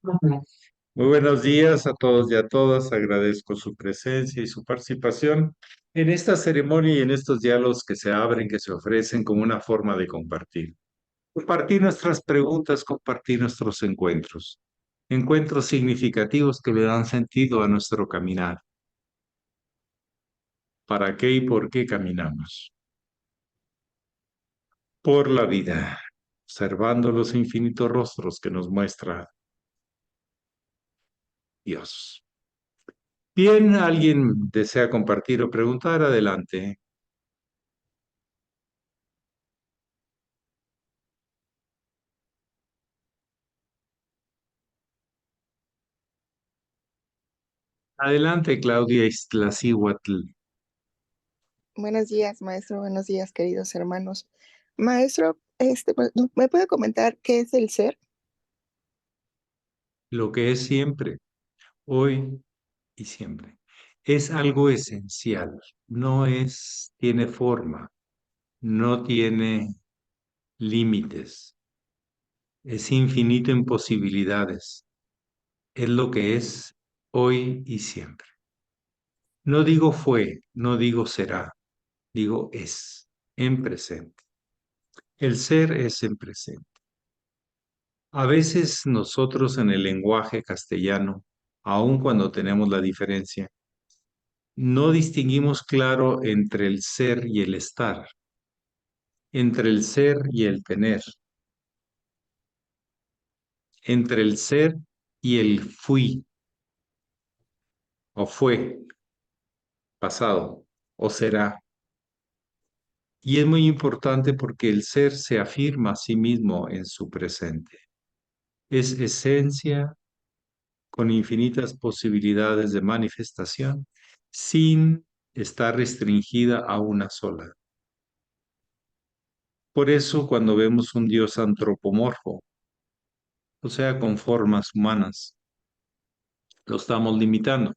Muy buenos días a todos y a todas. Agradezco su presencia y su participación en esta ceremonia y en estos diálogos que se abren, que se ofrecen como una forma de compartir. Compartir nuestras preguntas, compartir nuestros encuentros. Encuentros significativos que le dan sentido a nuestro caminar. ¿Para qué y por qué caminamos? Por la vida, observando los infinitos rostros que nos muestra Dios. Bien, ¿alguien desea compartir o preguntar? Adelante. Adelante, Claudia Iztaccíhuatl. Buenos días, maestro. Buenos días, queridos hermanos. Maestro, pues, ¿me puede comentar qué es el ser? Lo que es siempre, hoy y siempre. Es algo esencial, tiene forma, no tiene límites, es infinito en posibilidades, es lo que es hoy y siempre. No digo fue, no digo será, digo es, en presente. El ser es en presente. A veces nosotros en el lenguaje castellano, aun cuando tenemos la diferencia, no distinguimos claro entre el ser y el estar, entre el ser y el tener, entre el ser y el fui o fue, pasado o será. Y es muy importante porque el ser se afirma a sí mismo en su presente. Es esencia con infinitas posibilidades de manifestación sin estar restringida a una sola. Por eso cuando vemos un Dios antropomorfo, o sea, con formas humanas, lo estamos limitando.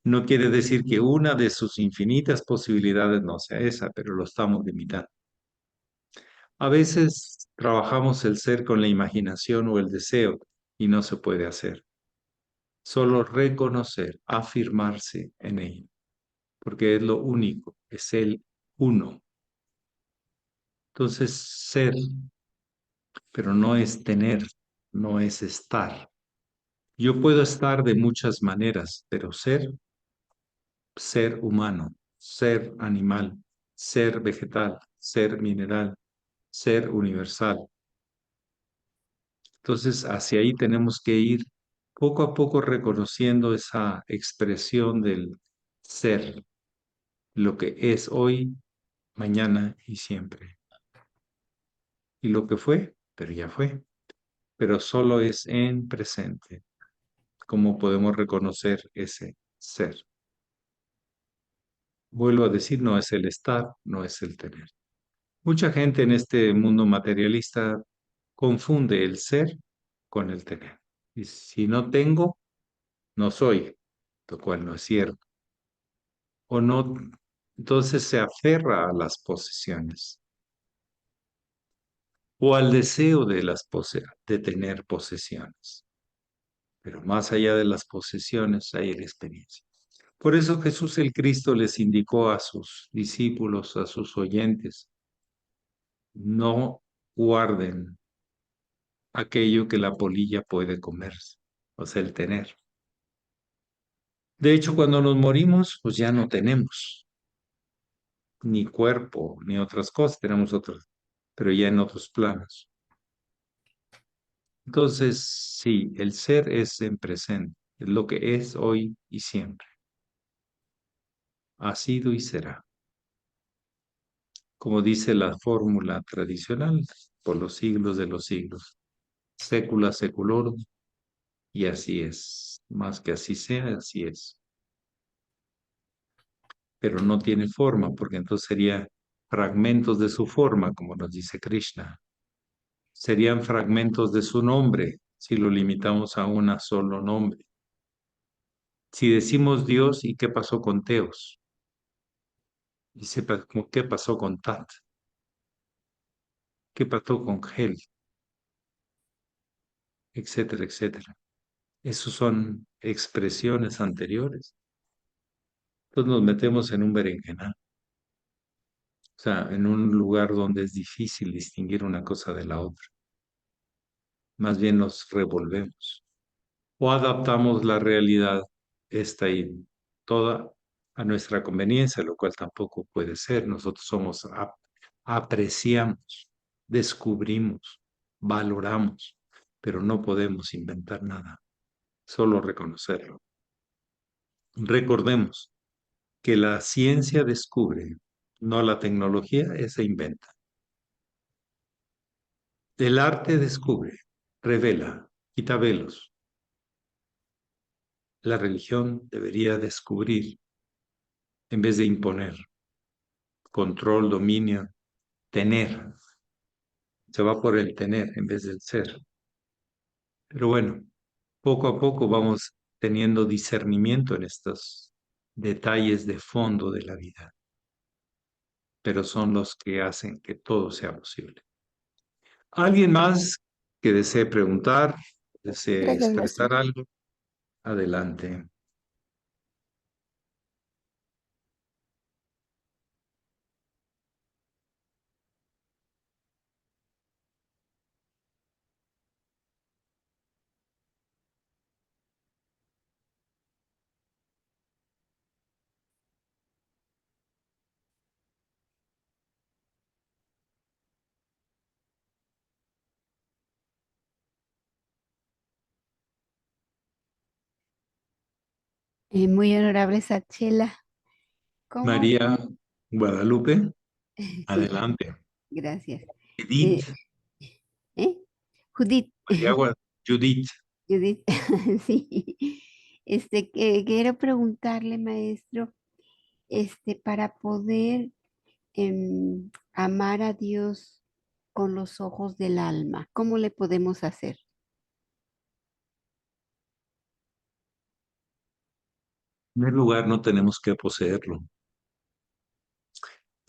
No quiere decir que una de sus infinitas posibilidades no sea esa, pero lo estamos limitando. A veces trabajamos el ser con la imaginación o el deseo y no se puede hacer. Solo reconocer, afirmarse en ello, porque es lo único, es el uno. Entonces, ser, pero no es tener, no es estar. Yo puedo estar de muchas maneras, pero ser humano, ser animal, ser vegetal, ser mineral, ser universal. Entonces, hacia ahí tenemos que ir poco a poco reconociendo esa expresión del ser, lo que es hoy, mañana y siempre. Y lo que fue, pero ya fue, pero solo es en presente. ¿Cómo podemos reconocer ese ser? Vuelvo a decir, no es el estar, no es el tener. Mucha gente en este mundo materialista confunde el ser con el tener. Y si no tengo, no soy, lo cual no es cierto. O no, entonces se aferra a las posesiones o al deseo de de tener posesiones. Pero más allá de las posesiones hay la experiencia. Por eso Jesús el Cristo les indicó a sus discípulos, a sus oyentes, no guarden aquello que la polilla puede comerse, o sea, el tener. De hecho, cuando nos morimos, pues ya no tenemos ni cuerpo, ni otras cosas, tenemos otras, pero ya en otros planos. Entonces, sí, el ser es en presente, es lo que es hoy y siempre, ha sido y será. Como dice la fórmula tradicional, por los siglos de los siglos, sécula seculorum, y así es, más que así sea, así es. Pero no tiene forma, porque entonces sería fragmentos de su forma, como nos dice Krishna. Serían fragmentos de su nombre, si lo limitamos a un solo nombre. Si decimos Dios, ¿y qué pasó con Teos? ¿Y qué pasó con Tat? ¿Qué pasó con Gel? etcétera, etcétera. Esos son expresiones anteriores. Entonces nos metemos en un berenjenal, o sea, en un lugar donde es difícil distinguir una cosa de la otra. Más bien nos revolvemos o adaptamos la realidad, esta y toda, a nuestra conveniencia, lo cual tampoco puede ser. Nosotros apreciamos, descubrimos, valoramos, pero no podemos inventar nada, solo reconocerlo. Recordemos que la ciencia descubre, no la tecnología, esa inventa. El arte descubre, revela, quita velos. La religión debería descubrir en vez de imponer, control, dominio, tener. Se va por el tener en vez del ser. Pero bueno, poco a poco vamos teniendo discernimiento en estos detalles de fondo de la vida, pero son los que hacen que todo sea posible. ¿Alguien más que desee preguntar, desee Gracias, expresar maestro. algo? Adelante. Muy honorable Sachela, ¿cómo? María Guadalupe, Sí, adelante. gracias. Eh, Edith, ¿Eh? Judith, Judith. Judith, sí. Que quiero preguntarle, maestro, para poder amar a Dios con los ojos del alma, ¿cómo le podemos hacer? En primer lugar, no tenemos que poseerlo,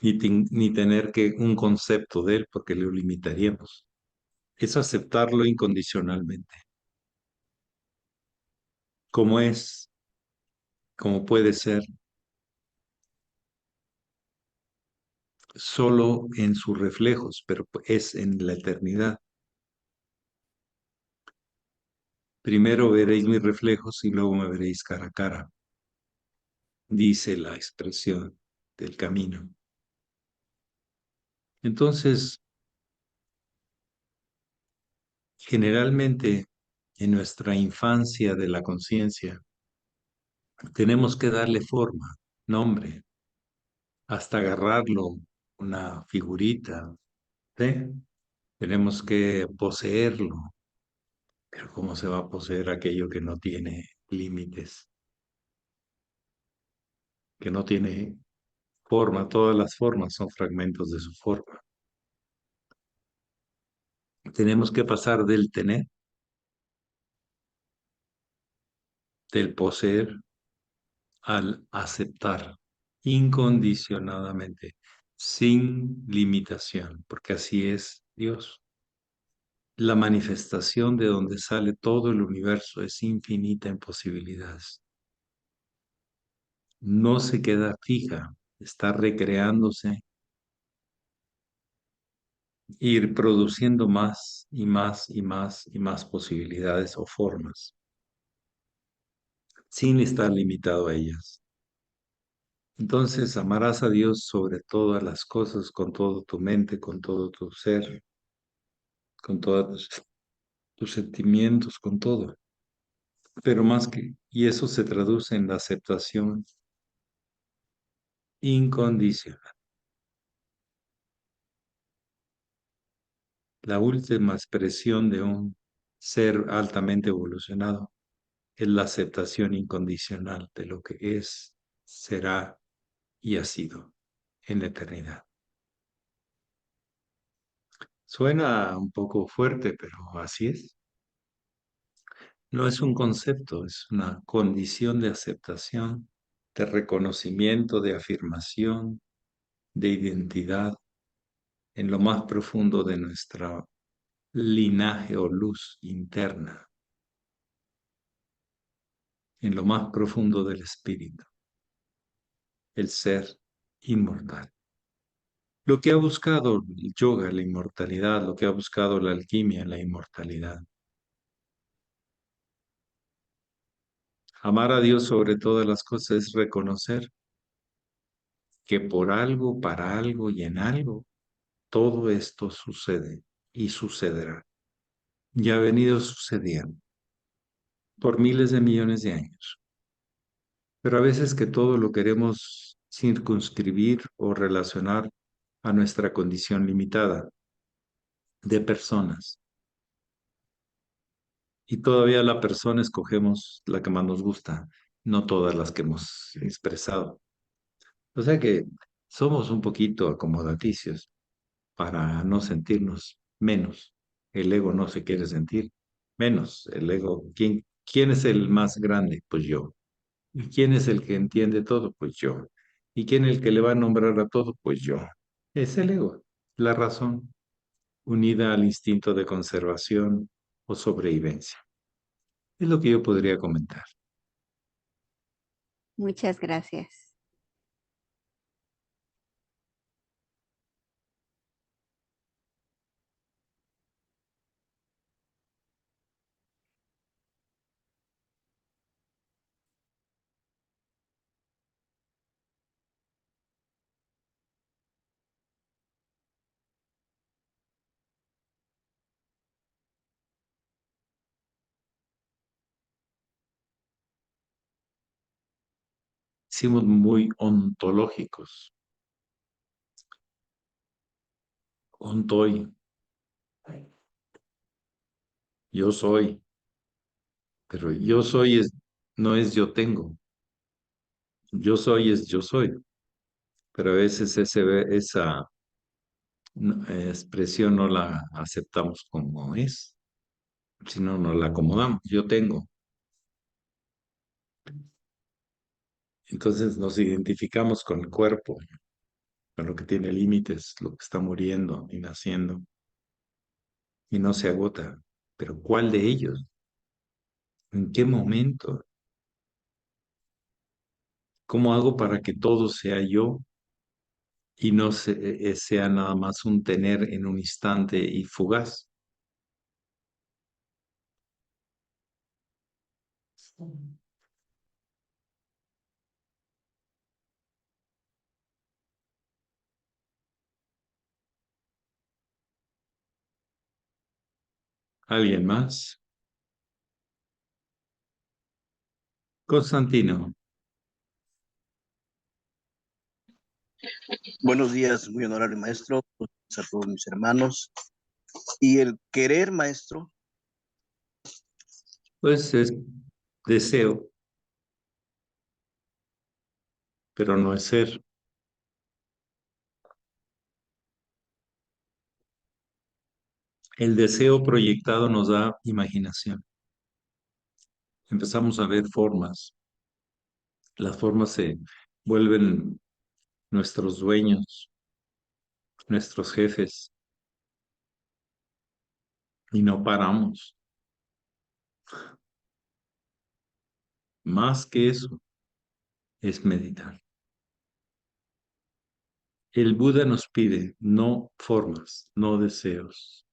ni tener que un concepto de él, porque lo limitaríamos. Es aceptarlo incondicionalmente, como es, como puede ser, solo en sus reflejos, pero es en la eternidad. Primero veréis mis reflejos y luego me veréis cara a cara, dice la expresión del camino. Entonces, generalmente en nuestra infancia de la conciencia, tenemos que darle forma, nombre, hasta agarrarlo, una figurita, ¿sí? Tenemos que poseerlo, pero ¿cómo se va a poseer aquello que no tiene límites, que no tiene forma? Todas las formas son fragmentos de su forma. Tenemos que pasar del tener, del poseer, al aceptar incondicionadamente, sin limitación, porque así es Dios. La manifestación de donde sale todo el universo es infinita en posibilidades. No se queda fija, está recreándose, ir produciendo más y más y más y más posibilidades o formas, sin estar limitado a ellas. Entonces amarás a Dios sobre todas las cosas, con todo tu mente, con todo tu ser, con todos tus sentimientos, con todo. Pero más que, y eso se traduce en la aceptación incondicional. La última expresión de un ser altamente evolucionado es la aceptación incondicional de lo que es, será y ha sido en la eternidad. Suena un poco fuerte, pero así es. No es un concepto, es una condición de aceptación, de reconocimiento, de afirmación, de identidad en lo más profundo de nuestra linaje o luz interna en lo más profundo del espíritu, el ser inmortal. Lo que ha buscado el yoga, la inmortalidad, lo que ha buscado la alquimia, la inmortalidad. Amar a Dios sobre todas las cosas es reconocer que por algo, para algo y en algo, todo esto sucede y sucederá. Y ha venido sucediendo por miles de millones de años. Pero a veces que todo lo queremos circunscribir o relacionar a nuestra condición limitada de personas. Y todavía la persona escogemos la que más nos gusta, no todas las que hemos expresado. O sea que somos un poquito acomodaticios para no sentirnos menos. El ego no se quiere sentir menos. El ego, ¿quién es el más grande? Pues yo. ¿Y quién es el que entiende todo? Pues yo. ¿Y quién es el que le va a nombrar a todo? Pues yo. Es el ego, la razón, unida al instinto de conservación o sobrevivencia. Es lo que yo podría comentar. Muchas gracias. Hicimos muy ontológicos. Ontoy, yo soy, pero yo soy no es yo tengo. Yo soy es yo soy. Pero a veces esa expresión no la aceptamos como es, sino nos la acomodamos. Yo tengo. Entonces nos identificamos con el cuerpo, con lo que tiene límites, lo que está muriendo y naciendo y no se agota. Pero ¿cuál de ellos? ¿En qué momento? ¿Cómo hago para que todo sea yo y no sea nada más un tener en un instante y fugaz? ¿Alguien más? Constantino. Buenos días, muy honorable maestro, a todos mis hermanos. Y el querer, maestro, Pues es deseo, pero no es ser. El deseo proyectado nos da imaginación. Empezamos a ver formas. Las formas se vuelven nuestros dueños, nuestros jefes, y no paramos. Más que eso, es meditar. El Buda nos pide no formas, no deseos.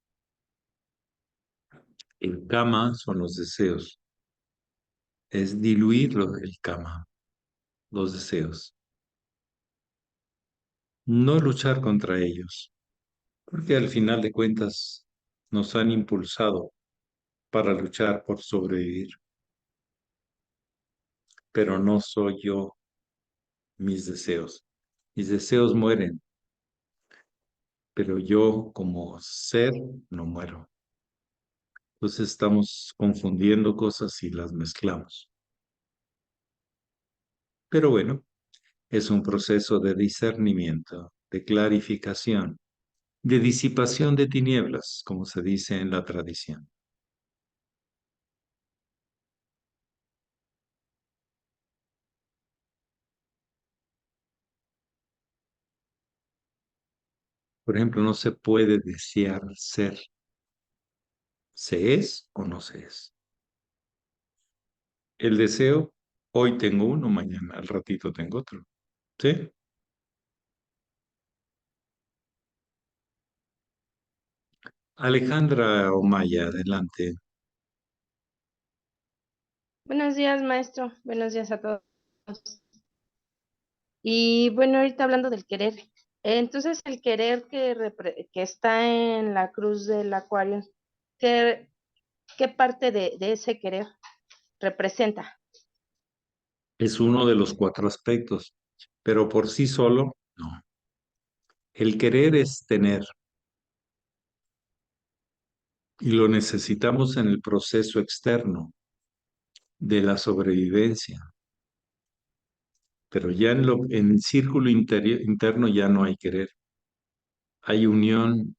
El kama son los deseos. Es diluirlo el kama, los deseos. No luchar contra ellos, porque al final de cuentas nos han impulsado para luchar por sobrevivir. Pero no soy yo mis deseos. Mis deseos mueren, pero yo como ser no muero. Entonces estamos confundiendo cosas y las mezclamos. Pero bueno, es un proceso de discernimiento, de clarificación, de disipación de tinieblas, como se dice en la tradición. Por ejemplo, no se puede desear ser, ¿Se es o no se es? El deseo, hoy tengo uno, mañana al ratito tengo otro. ¿Sí? Alejandra Omaya, adelante. Buenos días, maestro. Buenos días a todos. Y bueno, ahorita hablando del querer. Entonces, el querer que está en la cruz del Acuario, ¿qué, qué parte de ese querer representa? Es uno de los cuatro aspectos, pero por sí solo, no. El querer es tener y lo necesitamos en el proceso externo de la sobrevivencia, pero ya en el círculo interno ya no hay querer. Hay unión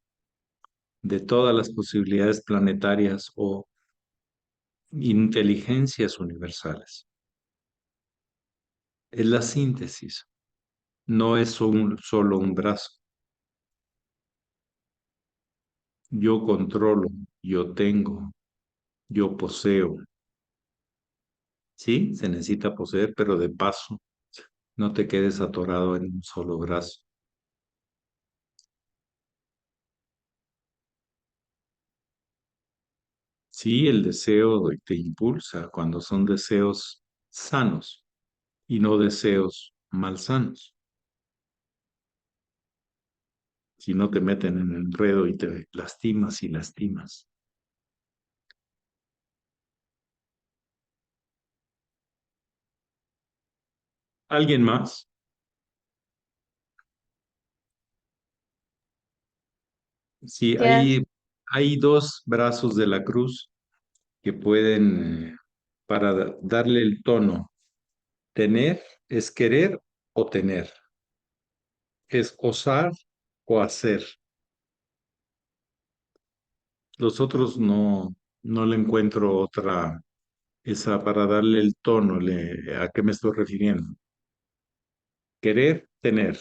de todas las posibilidades planetarias o inteligencias universales. Es la síntesis, no es solo un brazo. Yo controlo, yo tengo, yo poseo. Sí, se necesita poseer, pero de paso, no te quedes atorado en un solo brazo. Sí, el deseo te impulsa cuando son deseos sanos y no deseos malsanos. Si no te meten en el enredo y te lastimas y lastimas. ¿Alguien más? Sí, Gracias. hay dos brazos de la cruz que pueden, para darle el tono, tener es querer o tener, es osar o hacer. Los otros no le encuentro otra, esa para darle el tono, ¿a qué me estoy refiriendo? Querer, tener,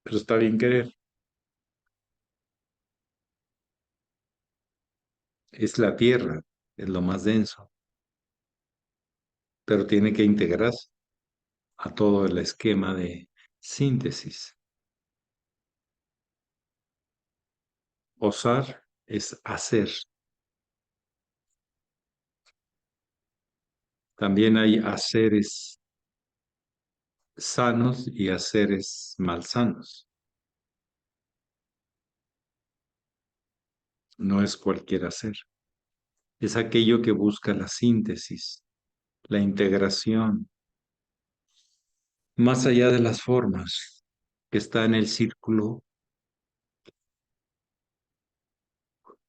pero está bien querer. Es la tierra, es lo más denso, pero tiene que integrarse a todo el esquema de síntesis. Osar es hacer. También hay haceres sanos y haceres malsanos. No es cualquier hacer. Es aquello que busca la síntesis, la integración, más allá de las formas, que está en el círculo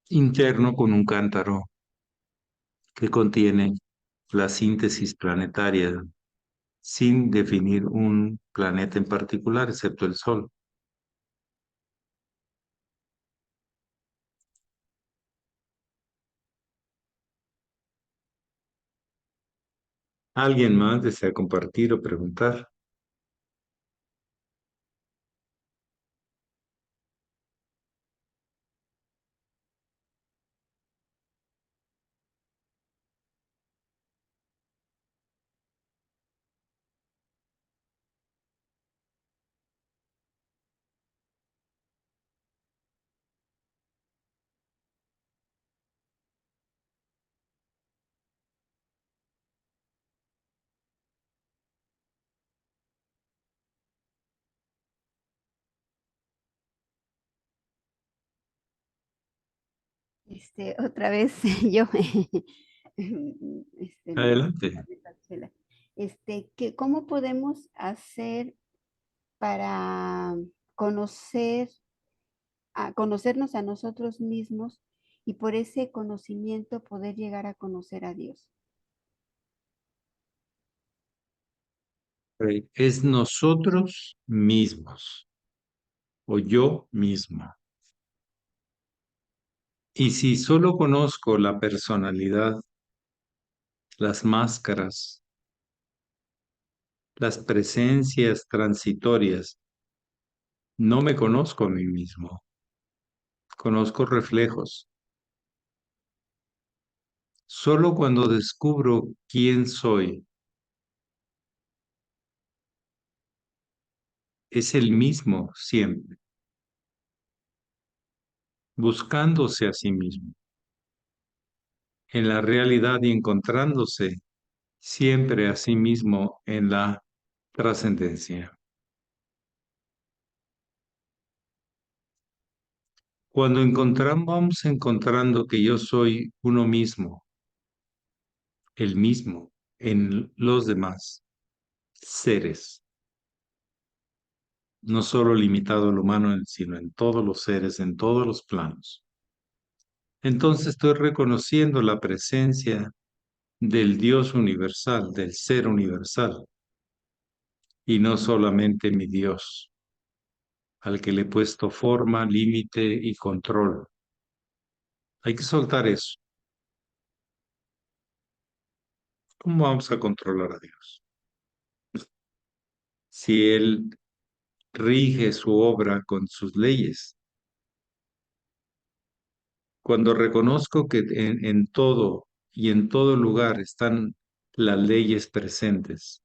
interno con un cántaro que contiene la síntesis planetaria sin definir un planeta en particular, excepto el Sol. ¿Alguien más desea compartir o preguntar? Otra vez yo, Adelante. ¿cómo podemos hacer para conocer, conocernos a nosotros mismos y por ese conocimiento poder llegar a conocer a Dios? Es nosotros mismos o yo mismo. Y si solo conozco la personalidad, las máscaras, las presencias transitorias, no me conozco a mí mismo. conozco reflejos. Solo cuando descubro quién soy, es el mismo siempre, buscándose a sí mismo, en la realidad y encontrándose siempre a sí mismo en la trascendencia. Cuando vamos encontrando que yo soy uno mismo, el mismo en los demás seres, no solo limitado al humano, sino en todos los seres, en todos los planos. Entonces estoy reconociendo la presencia del Dios universal, del ser universal, y no solamente mi Dios, al que le he puesto forma, límite y control. Hay que soltar eso. ¿Cómo vamos a controlar a Dios? Si Él rige su obra con sus leyes. Cuando reconozco que en todo y en todo lugar están las leyes presentes,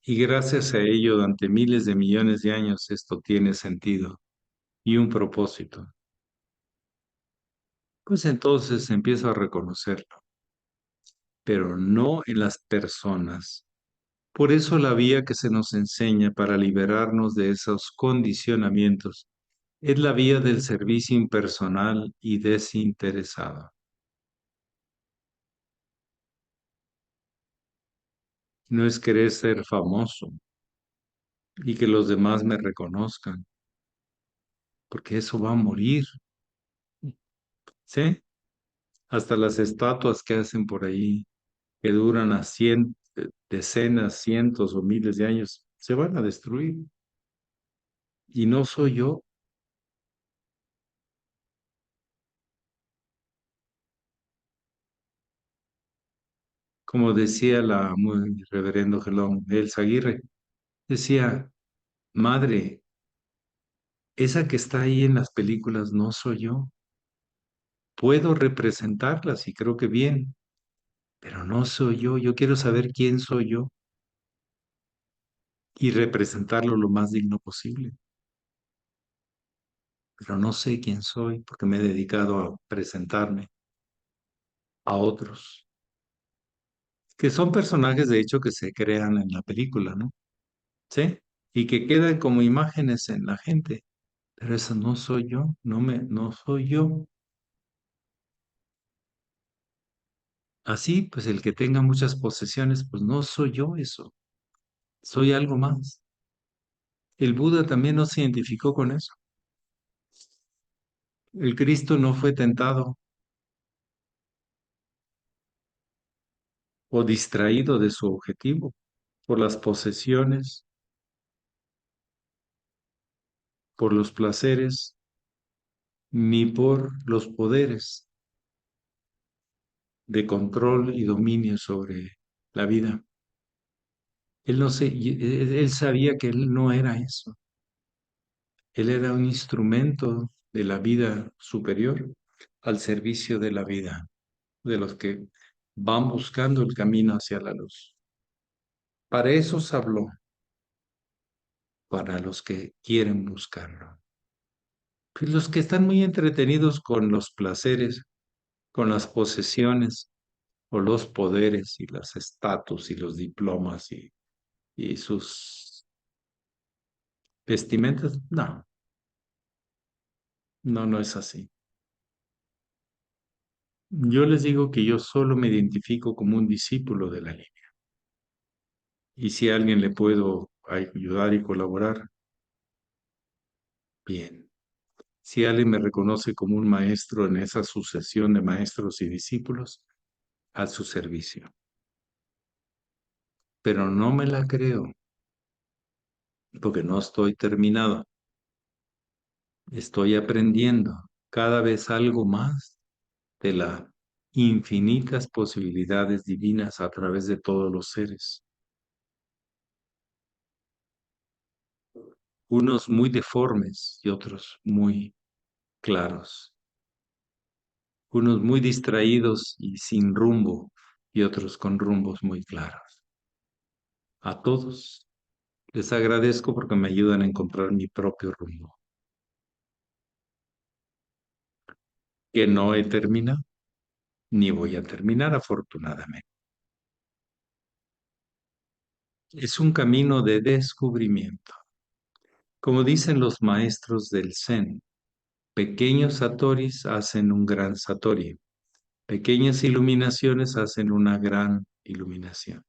y gracias a ello, durante miles de millones de años, esto tiene sentido y un propósito, pues entonces empiezo a reconocerlo, pero no en las personas. Por eso la vía que se nos enseña para liberarnos de esos condicionamientos es la vía del servicio impersonal y desinteresado. No es querer ser famoso y que los demás me reconozcan, porque eso va a morir, ¿sí? Hasta las estatuas que hacen por ahí, que duran a decenas, cientos o miles de años, se van a destruir. Y no soy yo. Como decía la muy reverendo Gelón, Elsa Aguirre, decía, madre, esa que está ahí en las películas no soy yo. Puedo representarlas y creo que bien, pero no soy yo. Yo quiero saber quién soy yo y representarlo lo más digno posible. Pero no sé quién soy porque me he dedicado a presentarme a otros, que son personajes de hecho que se crean en la película, ¿no? ¿Sí? Y que quedan como imágenes en la gente. Pero eso no soy yo, no soy yo. Así, pues el que tenga muchas posesiones, pues no soy yo eso, soy algo más. El Buda también no se identificó con eso. El Cristo no fue tentado o distraído de su objetivo por las posesiones, por los placeres, ni por los poderes de control y dominio sobre la vida. Él no se, él sabía que él no era eso. Él era un instrumento de la vida superior al servicio de la vida, de los que van buscando el camino hacia la luz. Para eso se habló, para los que quieren buscarlo. Pues los que están muy entretenidos con los placeres, con las posesiones o los poderes y los estatus y los diplomas y sus vestimentas, no, no es así. Yo les digo que yo solo me identifico como un discípulo de la línea. Y si a alguien le puedo ayudar y colaborar, bien. Si alguien me reconoce como un maestro en esa sucesión de maestros y discípulos, a su servicio. Pero no me la creo, porque no estoy terminado. Estoy aprendiendo cada vez algo más de las infinitas posibilidades divinas a través de todos los seres. unos muy deformes y otros muy claros, unos muy distraídos y sin rumbo y otros con rumbos muy claros. A todos les agradezco porque me ayudan a encontrar mi propio rumbo, que no he terminado, ni voy a terminar afortunadamente. Es un camino de descubrimiento. Como dicen los maestros del Zen, pequeños satoris hacen un gran satori. Pequeñas iluminaciones hacen una gran iluminación,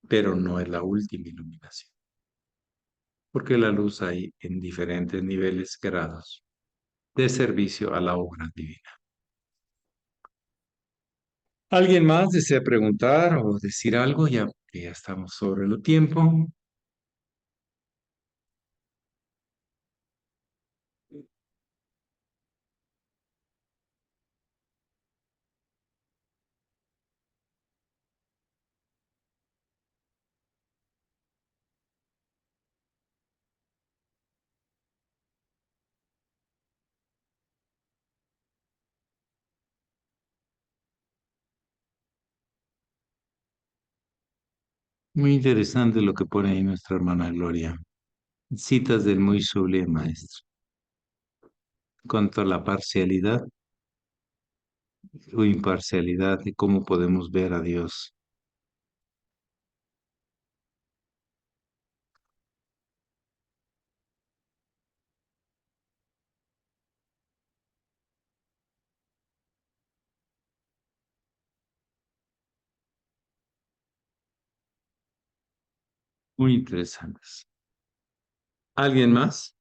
pero no es la última iluminación, porque la luz hay en diferentes niveles, grados de servicio a la obra divina. ¿Alguien más desea preguntar o decir algo? Ya que ya estamos sobre el tiempo. Muy interesante lo que pone ahí nuestra hermana Gloria. Citas del muy sublime maestro. Cuanto a la parcialidad o imparcialidad de cómo podemos ver a Dios. Muy interesantes. ¿Alguien más?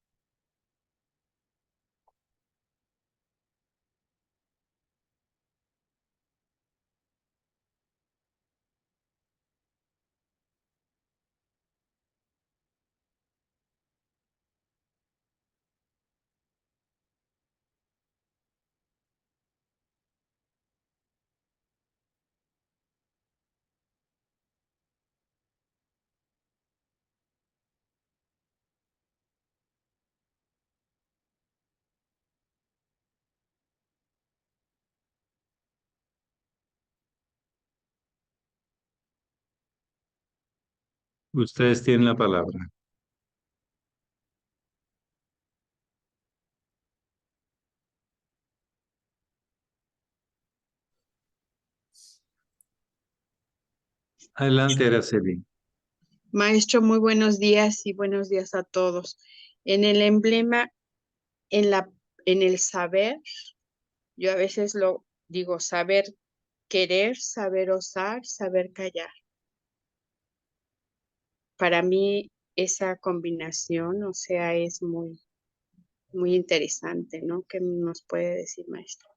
Ustedes tienen la palabra. Adelante, Araceli. Maestro, muy buenos días y buenos días a todos. En el emblema, en en el saber, yo a veces lo digo, saber querer, saber osar, saber callar. Para mí esa combinación, o sea, es muy interesante, ¿no? ¿Qué nos puede decir, maestro?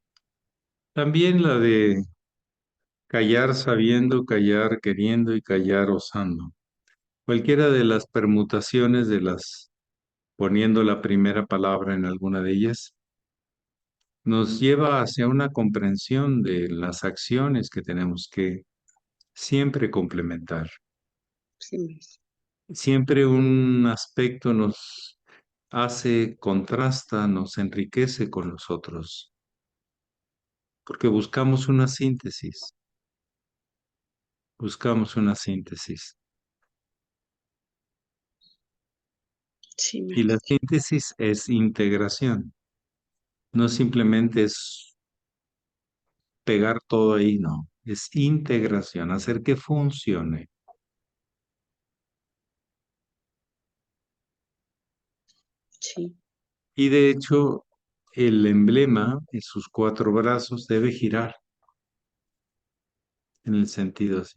También la de callar sabiendo, callar queriendo y callar osando. Cualquiera de las permutaciones de las, poniendo la primera palabra en alguna de ellas, nos lleva hacia una comprensión de las acciones que tenemos que siempre complementar. Sí, maestro. Siempre un aspecto nos hace, contrasta, nos enriquece con los otros, porque buscamos una síntesis, buscamos una síntesis. Sí, Y la maestro. síntesis es integración, no simplemente es pegar todo ahí, no, es integración, hacer que funcione. Sí, Y de hecho, el emblema en sus cuatro brazos debe girar en el sentido así,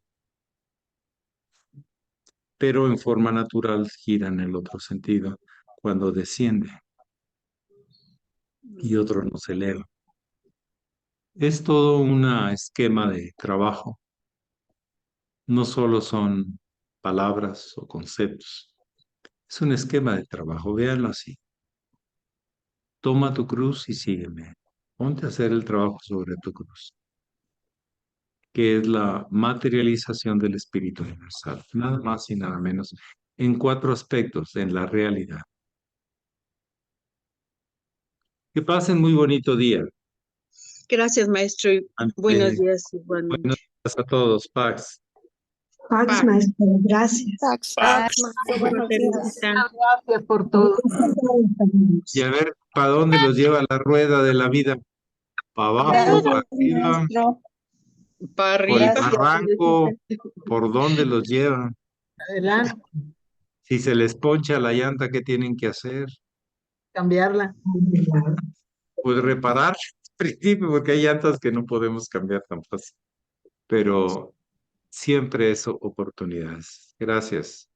pero en forma natural gira en el otro sentido cuando desciende y otro no se eleva. Es todo un esquema de trabajo, no solo son palabras o conceptos, es un esquema de trabajo, véanlo así. Toma tu cruz y sígueme. Ponte a hacer el trabajo sobre tu cruz, que es la materialización del Espíritu Universal, nada más y nada menos. en 4 aspectos en la realidad. Que pasen muy bonito día. Gracias, maestro, y buenos Ante- días igualmente. Buenos días a todos, Pax. Pax, Pax. maestro, gracias. Pax, Pax. Pax, maestro, buenos días. Teresita. Gracias por todo. Y a ver, ¿para dónde los lleva la rueda de la vida? ¿Para abajo, Gracias, para arriba, maestro. Para por el arriba. barranco? ¿Por dónde los llevan? Adelante, Si se les poncha la llanta, ¿qué tienen que hacer? cambiarla. Pues reparar al principio, porque hay llantas que no podemos cambiar tan fácil. Pero siempre es oportunidades. Gracias.